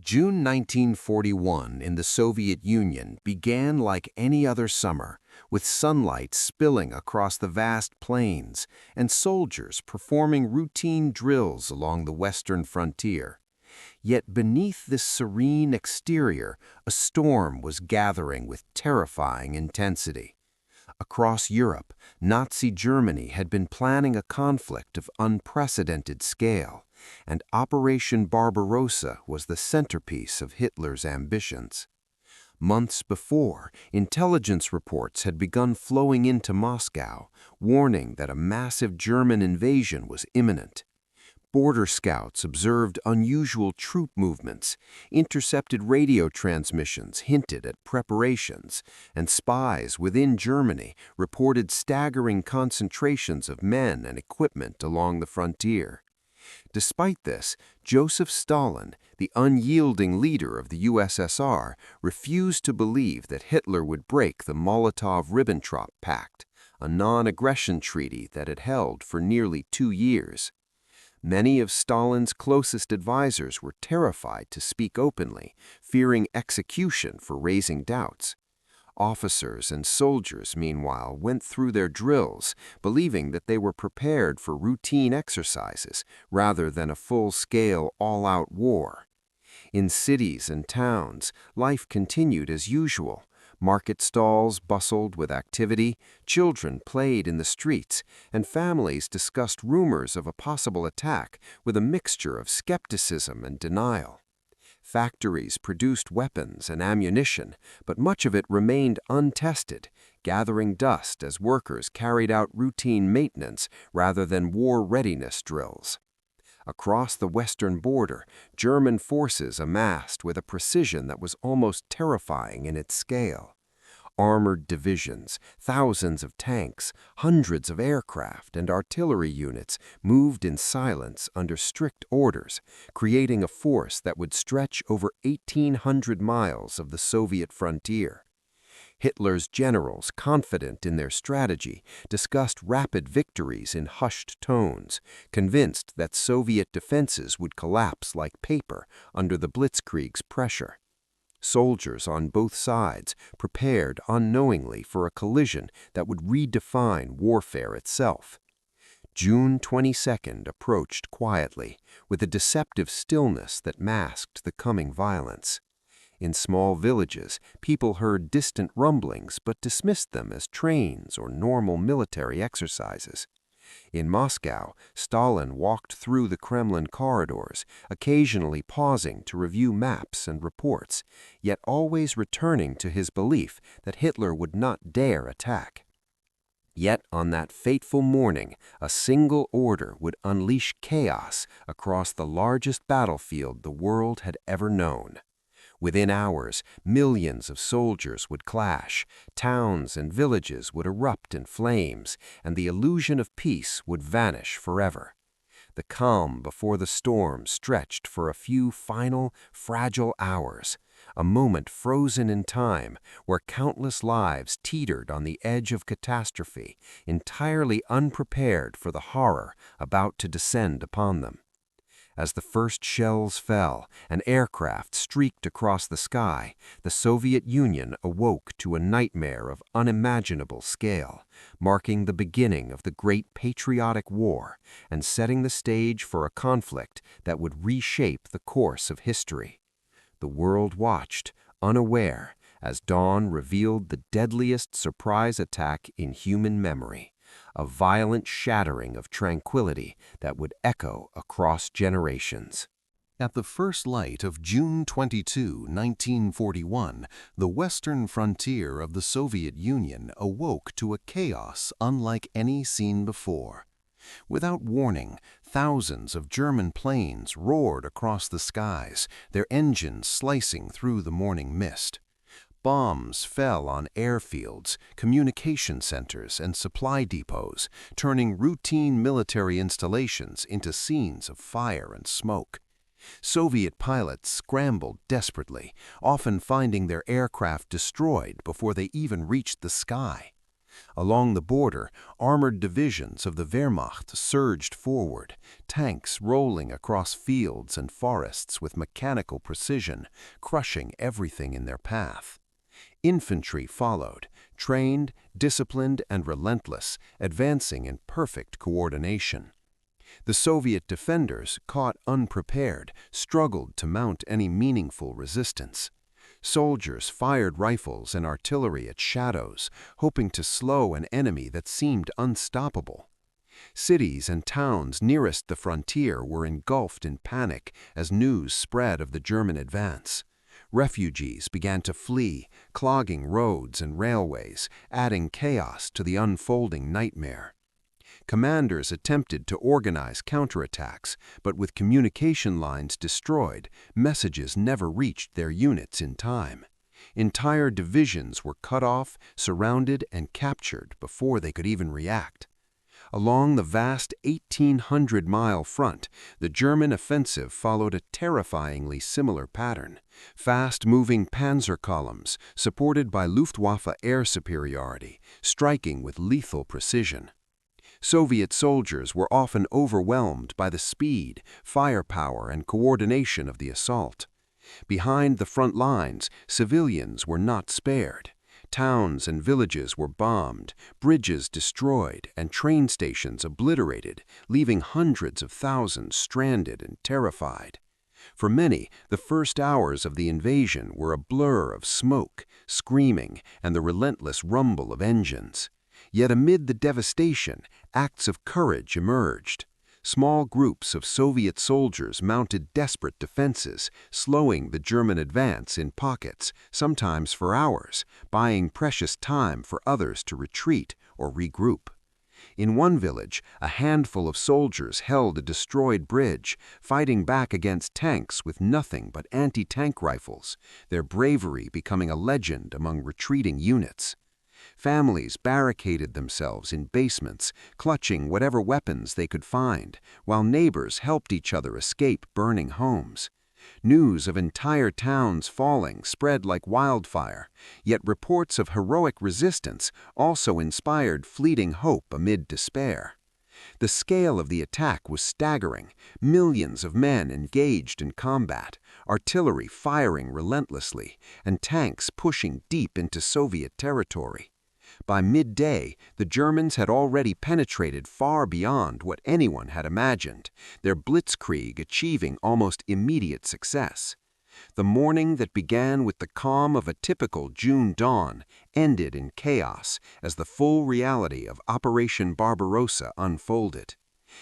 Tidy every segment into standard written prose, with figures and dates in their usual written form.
June 1941 in the Soviet Union began like any other summer, with sunlight spilling across the vast plains and soldiers performing routine drills along the western frontier. Yet beneath this serene exterior, a storm was gathering with terrifying intensity. Across Europe, Nazi Germany had been planning a conflict of unprecedented scale, and Operation Barbarossa was the centerpiece of Hitler's ambitions. Months before, intelligence reports had begun flowing into Moscow, warning that a massive German invasion was imminent. Border scouts observed unusual troop movements, intercepted radio transmissions hinted at preparations, and spies within Germany reported staggering concentrations of men and equipment along the frontier. Despite this, Joseph Stalin, the unyielding leader of the USSR, refused to believe that Hitler would break the Molotov-Ribbentrop Pact, a non-aggression treaty that had held for nearly 2 years. Many of Stalin's closest advisors were terrified to speak openly, fearing execution for raising doubts. Officers and soldiers, meanwhile, went through their drills, believing that they were prepared for routine exercises rather than a full-scale, all-out war. In cities and towns, life continued as usual. Market stalls bustled with activity, children played in the streets, and families discussed rumors of a possible attack with a mixture of skepticism and denial. Factories produced weapons and ammunition, but much of it remained untested, gathering dust as workers carried out routine maintenance rather than war readiness drills. Across the western border, German forces amassed with a precision that was almost terrifying in its scale. Armored divisions, thousands of tanks, hundreds of aircraft and artillery units moved in silence under strict orders, creating a force that would stretch over 1,800 miles of the Soviet frontier. Hitler's generals, confident in their strategy, discussed rapid victories in hushed tones, convinced that Soviet defenses would collapse like paper under the Blitzkrieg's pressure. Soldiers on both sides prepared unknowingly for a collision that would redefine warfare itself. June 22nd approached quietly, with a deceptive stillness that masked the coming violence. In small villages, people heard distant rumblings but dismissed them as trains or normal military exercises. In Moscow, Stalin walked through the Kremlin corridors, occasionally pausing to review maps and reports, yet always returning to his belief that Hitler would not dare attack. Yet on that fateful morning, a single order would unleash chaos across the largest battlefield the world had ever known. Within hours, millions of soldiers would clash, towns and villages would erupt in flames, and the illusion of peace would vanish forever. The calm before the storm stretched for a few final, fragile hours, a moment frozen in time where countless lives teetered on the edge of catastrophe, entirely unprepared for the horror about to descend upon them. As the first shells fell and aircraft streaked across the sky, the Soviet Union awoke to a nightmare of unimaginable scale, marking the beginning of the Great Patriotic War and setting the stage for a conflict that would reshape the course of history. The world watched, unaware, as dawn revealed the deadliest surprise attack in human memory. A violent shattering of tranquility that would echo across generations. At the first light of June 22, 1941, the western frontier of the Soviet Union awoke to a chaos unlike any seen before. Without warning, thousands of German planes roared across the skies, their engines slicing through the morning mist. Bombs fell on airfields, communication centers, and supply depots, turning routine military installations into scenes of fire and smoke. Soviet pilots scrambled desperately, often finding their aircraft destroyed before they even reached the sky. Along the border, armored divisions of the Wehrmacht surged forward, tanks rolling across fields and forests with mechanical precision, crushing everything in their path. Infantry followed, trained, disciplined, and relentless, advancing in perfect coordination. The Soviet defenders, caught unprepared, struggled to mount any meaningful resistance. Soldiers fired rifles and artillery at shadows, hoping to slow an enemy that seemed unstoppable. Cities and towns nearest the frontier were engulfed in panic as news spread of the German advance. Refugees began to flee, clogging roads and railways, adding chaos to the unfolding nightmare. Commanders attempted to organize counterattacks, but with communication lines destroyed, messages never reached their units in time. Entire divisions were cut off, surrounded, and captured before they could even react. Along the vast 1,800-mile front, the German offensive followed a terrifyingly similar pattern. Fast-moving panzer columns, supported by Luftwaffe air superiority, striking with lethal precision. Soviet soldiers were often overwhelmed by the speed, firepower, and coordination of the assault. Behind the front lines, civilians were not spared. Towns and villages were bombed, bridges destroyed, and train stations obliterated, leaving hundreds of thousands stranded and terrified. For many, the first hours of the invasion were a blur of smoke, screaming, and the relentless rumble of engines. Yet amid the devastation, acts of courage emerged. Small groups of Soviet soldiers mounted desperate defenses, slowing the German advance in pockets, sometimes for hours, buying precious time for others to retreat or regroup. In one village, a handful of soldiers held a destroyed bridge, fighting back against tanks with nothing but anti-tank rifles, their bravery becoming a legend among retreating units. Families barricaded themselves in basements, clutching whatever weapons they could find, while neighbors helped each other escape burning homes. News of entire towns falling spread like wildfire, yet reports of heroic resistance also inspired fleeting hope amid despair. The scale of the attack was staggering, millions of men engaged in combat, artillery firing relentlessly, and tanks pushing deep into Soviet territory. By midday, the Germans had already penetrated far beyond what anyone had imagined, their blitzkrieg achieving almost immediate success. The morning that began with the calm of a typical June dawn ended in chaos as the full reality of Operation Barbarossa unfolded.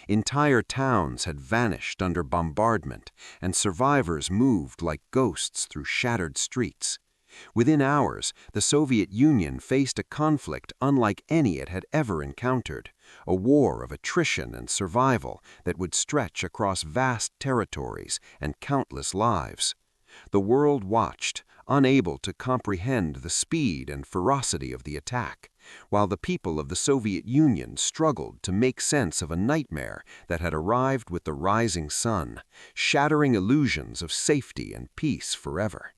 Entire towns had vanished under bombardment, and survivors moved like ghosts through shattered streets. Within hours, the Soviet Union faced a conflict unlike any it had ever encountered, a war of attrition and survival that would stretch across vast territories and countless lives. The world watched, unable to comprehend the speed and ferocity of the attack, while the people of the Soviet Union struggled to make sense of a nightmare that had arrived with the rising sun, shattering illusions of safety and peace forever.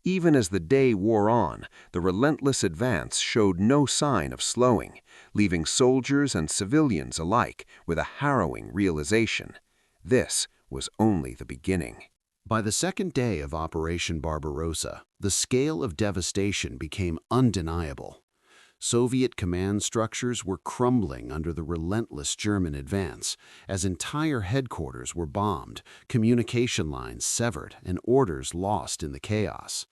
Even as the day wore on, the relentless advance showed no sign of slowing, leaving soldiers and civilians alike with a harrowing realization. This was only the beginning. By the second day of Operation Barbarossa, the scale of devastation became undeniable. Soviet command structures were crumbling under the relentless German advance, as entire headquarters were bombed, communication lines severed, and orders lost in the chaos.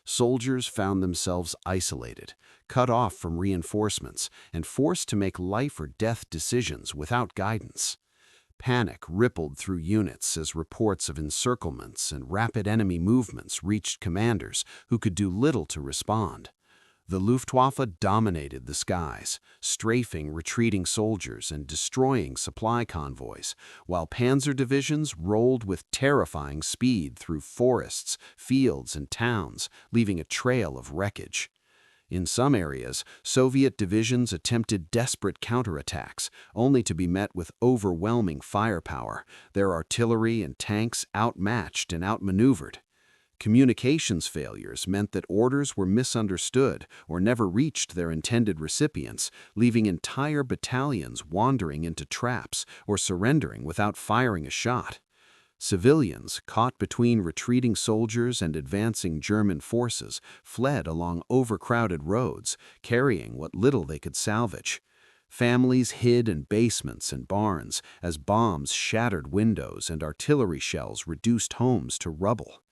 Soldiers found themselves isolated, cut off from reinforcements, and forced to make life or death decisions without guidance. Panic rippled through units as reports of encirclements and rapid enemy movements reached commanders who could do little to respond. The Luftwaffe dominated the skies, strafing retreating soldiers and destroying supply convoys, while panzer divisions rolled with terrifying speed through forests, fields, and towns, leaving a trail of wreckage. In some areas, Soviet divisions attempted desperate counterattacks, only to be met with overwhelming firepower, their artillery and tanks outmatched and outmaneuvered. Communications failures meant that orders were misunderstood or never reached their intended recipients, leaving entire battalions wandering into traps or surrendering without firing a shot. Civilians, caught between retreating soldiers and advancing German forces, fled along overcrowded roads, carrying what little they could salvage. Families hid in basements and barns as bombs shattered windows and artillery shells reduced homes to rubble.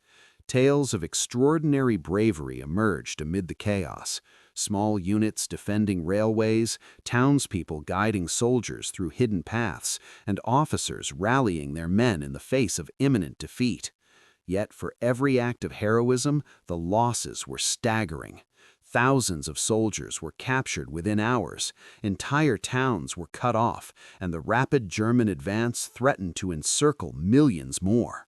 Tales of extraordinary bravery emerged amid the chaos. Small units defending railways, townspeople guiding soldiers through hidden paths, and officers rallying their men in the face of imminent defeat. Yet for every act of heroism, the losses were staggering. Thousands of soldiers were captured within hours, entire towns were cut off, and the rapid German advance threatened to encircle millions more.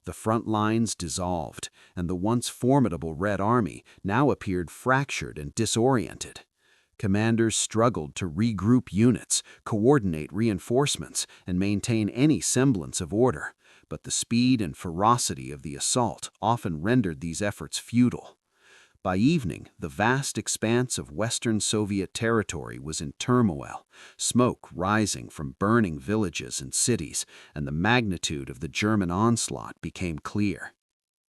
The front lines dissolved, and the once formidable Red Army now appeared fractured and disoriented. Commanders struggled to regroup units, coordinate reinforcements, and maintain any semblance of order, but the speed and ferocity of the assault often rendered these efforts futile. By evening, the vast expanse of Western Soviet territory was in turmoil, smoke rising from burning villages and cities, and the magnitude of the German onslaught became clear.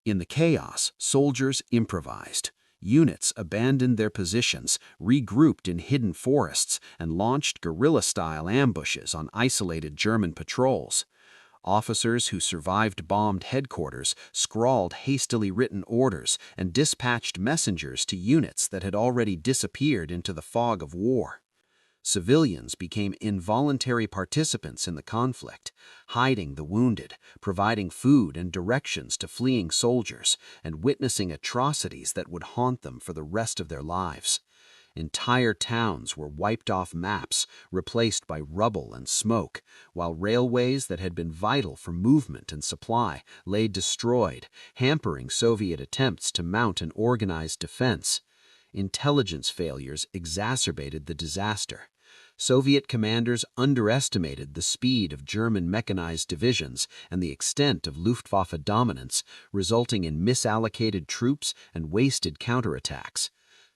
In the chaos, soldiers improvised. Units abandoned their positions, regrouped in hidden forests, and launched guerrilla-style ambushes on isolated German patrols. Officers who survived bombed headquarters scrawled hastily written orders and dispatched messengers to units that had already disappeared into the fog of war. Civilians became involuntary participants in the conflict, hiding the wounded, providing food and directions to fleeing soldiers, and witnessing atrocities that would haunt them for the rest of their lives. Entire towns were wiped off maps, replaced by rubble and smoke, while railways that had been vital for movement and supply lay destroyed, hampering Soviet attempts to mount an organized defense. Intelligence failures exacerbated the disaster. Soviet commanders underestimated the speed of German mechanized divisions and the extent of Luftwaffe dominance, resulting in misallocated troops and wasted counterattacks.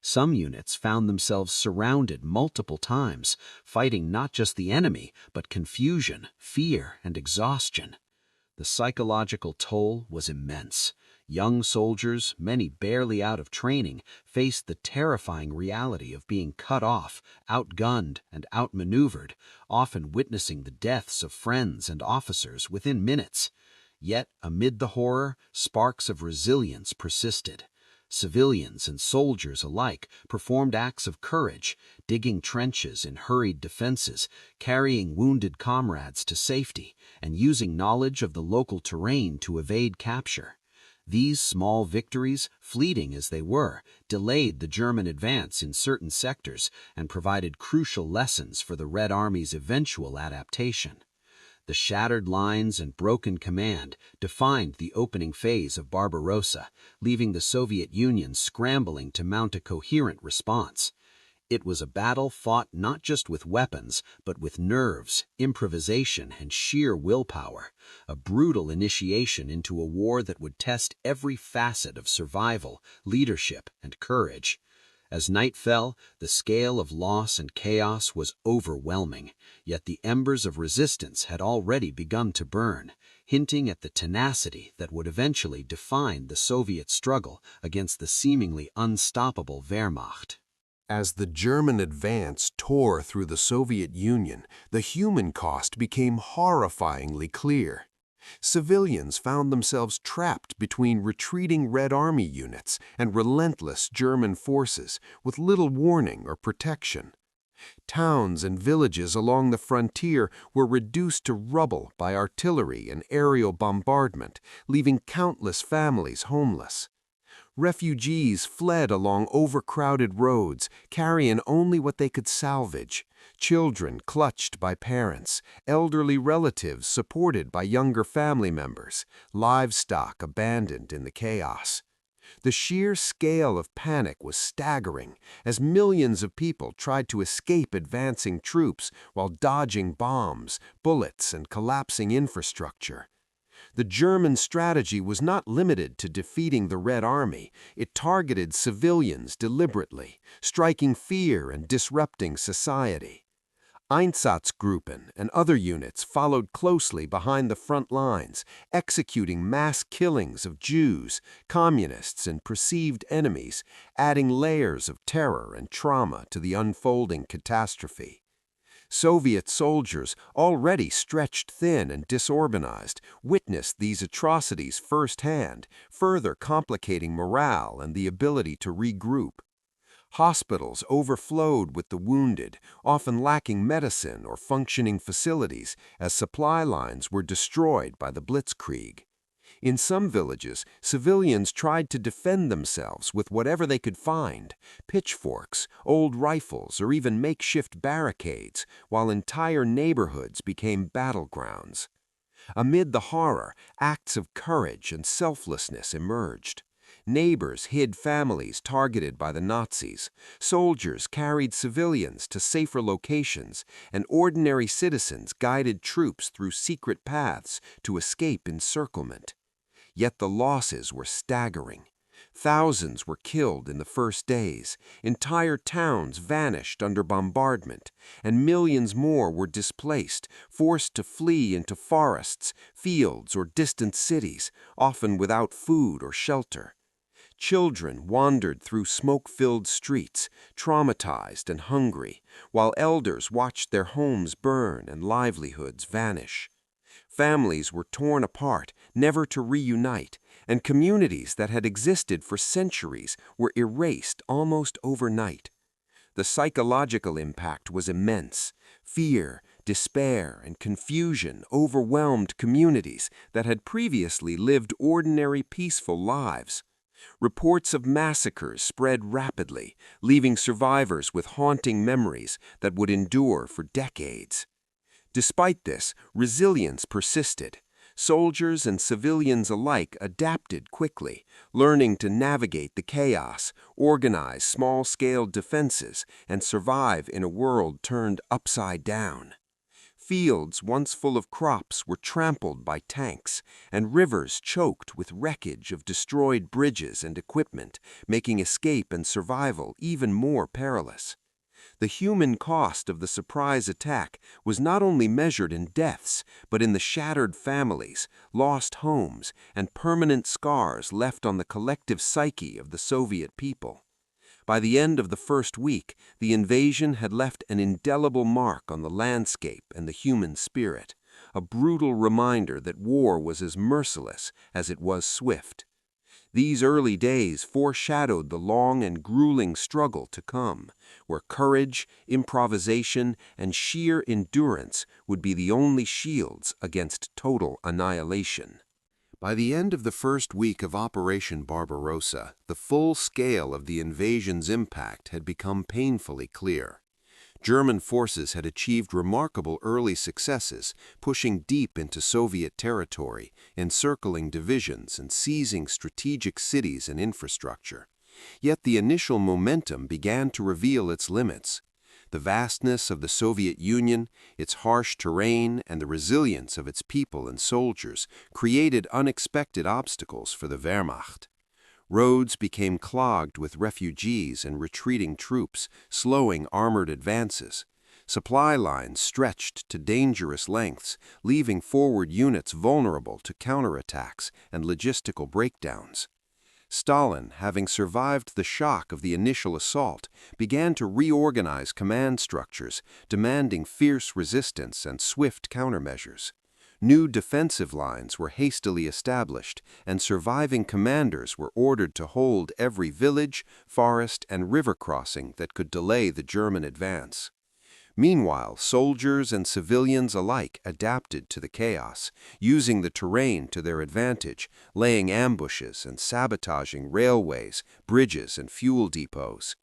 Some units found themselves surrounded multiple times, fighting not just the enemy, but confusion, fear, and exhaustion. The psychological toll was immense. Young soldiers, many barely out of training, faced the terrifying reality of being cut off, outgunned, and outmaneuvered, often witnessing the deaths of friends and officers within minutes. Yet, amid the horror, sparks of resilience persisted. Civilians and soldiers alike performed acts of courage, digging trenches in hurried defenses, carrying wounded comrades to safety, and using knowledge of the local terrain to evade capture. These small victories, fleeting as they were, delayed the German advance in certain sectors and provided crucial lessons for the Red Army's eventual adaptation. The shattered lines and broken command defined the opening phase of Barbarossa, leaving the Soviet Union scrambling to mount a coherent response. It was a battle fought not just with weapons, but with nerves, improvisation, and sheer willpower, a brutal initiation into a war that would test every facet of survival, leadership, and courage. As night fell, the scale of loss and chaos was overwhelming, yet the embers of resistance had already begun to burn, hinting at the tenacity that would eventually define the Soviet struggle against the seemingly unstoppable Wehrmacht. As the German advance tore through the Soviet Union, the human cost became horrifyingly clear. Civilians found themselves trapped between retreating Red Army units and relentless German forces with little warning or protection. Towns and villages along the frontier were reduced to rubble by artillery and aerial bombardment, leaving countless families homeless. Refugees fled along overcrowded roads, carrying only what they could salvage. Children clutched by parents, elderly relatives supported by younger family members, livestock abandoned in the chaos. The sheer scale of panic was staggering as millions of people tried to escape advancing troops while dodging bombs, bullets, and collapsing infrastructure. The German strategy was not limited to defeating the Red Army. It targeted civilians deliberately, striking fear and disrupting society. Einsatzgruppen and other units followed closely behind the front lines, executing mass killings of Jews, communists, and perceived enemies, adding layers of terror and trauma to the unfolding catastrophe. Soviet soldiers, already stretched thin and disorganized, witnessed these atrocities firsthand, further complicating morale and the ability to regroup. Hospitals overflowed with the wounded, often lacking medicine or functioning facilities, as supply lines were destroyed by the Blitzkrieg. In some villages, civilians tried to defend themselves with whatever they could find: pitchforks, old rifles, or even makeshift barricades, while entire neighborhoods became battlegrounds. Amid the horror, acts of courage and selflessness emerged. Neighbors hid families targeted by the Nazis, soldiers carried civilians to safer locations, and ordinary citizens guided troops through secret paths to escape encirclement. Yet the losses were staggering. Thousands were killed in the first days, entire towns vanished under bombardment, and millions more were displaced, forced to flee into forests, fields, or distant cities, often without food or shelter. Children wandered through smoke-filled streets, traumatized and hungry, while elders watched their homes burn and livelihoods vanish. Families were torn apart, never to reunite, and communities that had existed for centuries were erased almost overnight. The psychological impact was immense. Fear, despair, and confusion overwhelmed communities that had previously lived ordinary, peaceful lives. Reports of massacres spread rapidly, leaving survivors with haunting memories that would endure for decades. Despite this, resilience persisted. Soldiers and civilians alike adapted quickly, learning to navigate the chaos, organize small-scale defenses, and survive in a world turned upside down. Fields once full of crops were trampled by tanks, and rivers choked with wreckage of destroyed bridges and equipment, making escape and survival even more perilous. The human cost of the surprise attack was not only measured in deaths, but in the shattered families, lost homes, and permanent scars left on the collective psyche of the Soviet people. By the end of the first week, the invasion had left an indelible mark on the landscape and the human spirit, a brutal reminder that war was as merciless as it was swift. These early days foreshadowed the long and grueling struggle to come, where courage, improvisation, and sheer endurance would be the only shields against total annihilation. By the end of the first week of Operation Barbarossa, the full scale of the invasion's impact had become painfully clear. German forces had achieved remarkable early successes, pushing deep into Soviet territory, encircling divisions, and seizing strategic cities and infrastructure. Yet the initial momentum began to reveal its limits. The vastness of the Soviet Union, its harsh terrain, and the resilience of its people and soldiers created unexpected obstacles for the Wehrmacht. Roads became clogged with refugees and retreating troops, slowing armored advances. Supply lines stretched to dangerous lengths, leaving forward units vulnerable to counterattacks and logistical breakdowns. Stalin, having survived the shock of the initial assault, began to reorganize command structures, demanding fierce resistance and swift countermeasures. New defensive lines were hastily established, and surviving commanders were ordered to hold every village, forest, and river crossing that could delay the German advance. Meanwhile, soldiers and civilians alike adapted to the chaos, using the terrain to their advantage, laying ambushes and sabotaging railways, bridges, and fuel depots.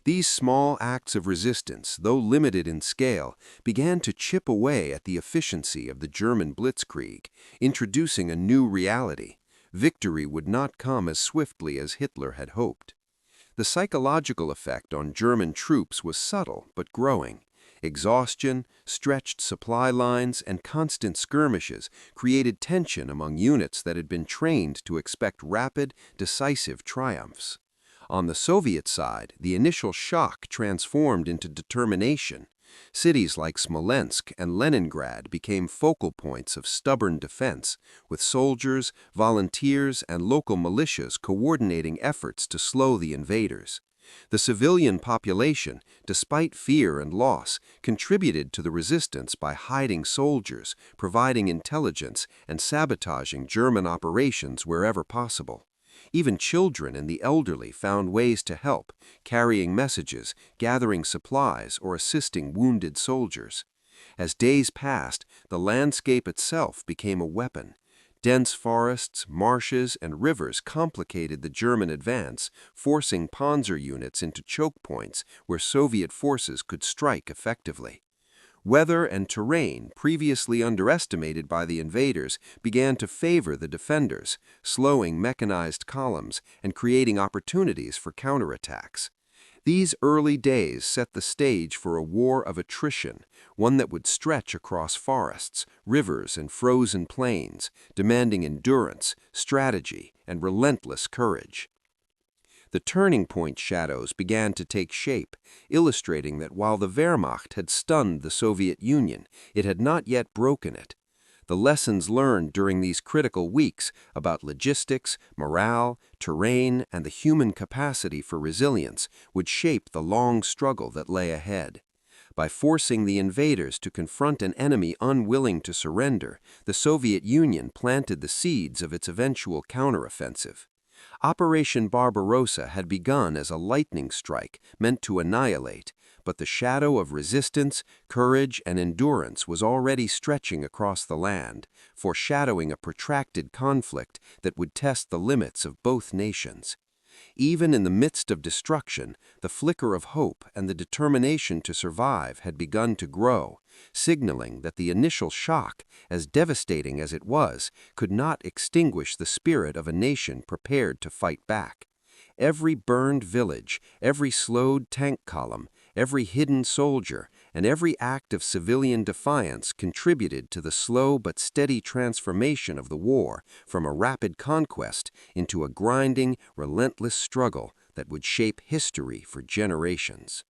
These small acts of resistance, though limited in scale, began to chip away at the efficiency of the German blitzkrieg, introducing a new reality. Victory would not come as swiftly as Hitler had hoped. The psychological effect on German troops was subtle but growing. Exhaustion, stretched supply lines, and constant skirmishes created tension among units that had been trained to expect rapid, decisive triumphs. On the Soviet side, the initial shock transformed into determination. Cities like Smolensk and Leningrad became focal points of stubborn defense, with soldiers, volunteers, and local militias coordinating efforts to slow the invaders. The civilian population, despite fear and loss, contributed to the resistance by hiding soldiers, providing intelligence, and sabotaging German operations wherever possible. Even children and the elderly found ways to help, carrying messages, gathering supplies, or assisting wounded soldiers. As days passed, the landscape itself became a weapon. Dense forests, marshes, and rivers complicated the German advance, forcing panzer units into choke points where Soviet forces could strike effectively. Weather and terrain, previously underestimated by the invaders, began to favor the defenders, slowing mechanized columns and creating opportunities for counterattacks. These early days set the stage for a war of attrition, one that would stretch across forests, rivers, and frozen plains, demanding endurance, strategy, and relentless courage. The turning point shadows began to take shape, illustrating that while the Wehrmacht had stunned the Soviet Union, it had not yet broken it. The lessons learned during these critical weeks about logistics, morale, terrain, and the human capacity for resilience would shape the long struggle that lay ahead. By forcing the invaders to confront an enemy unwilling to surrender, the Soviet Union planted the seeds of its eventual counteroffensive. Operation Barbarossa had begun as a lightning strike meant to annihilate, but the shadow of resistance, courage, and endurance was already stretching across the land, foreshadowing a protracted conflict that would test the limits of both nations. Even in the midst of destruction, the flicker of hope and the determination to survive had begun to grow, signaling that the initial shock, as devastating as it was, could not extinguish the spirit of a nation prepared to fight back. Every burned village, every slowed tank column, every hidden soldier, and every act of civilian defiance contributed to the slow but steady transformation of the war from a rapid conquest into a grinding, relentless struggle that would shape history for generations.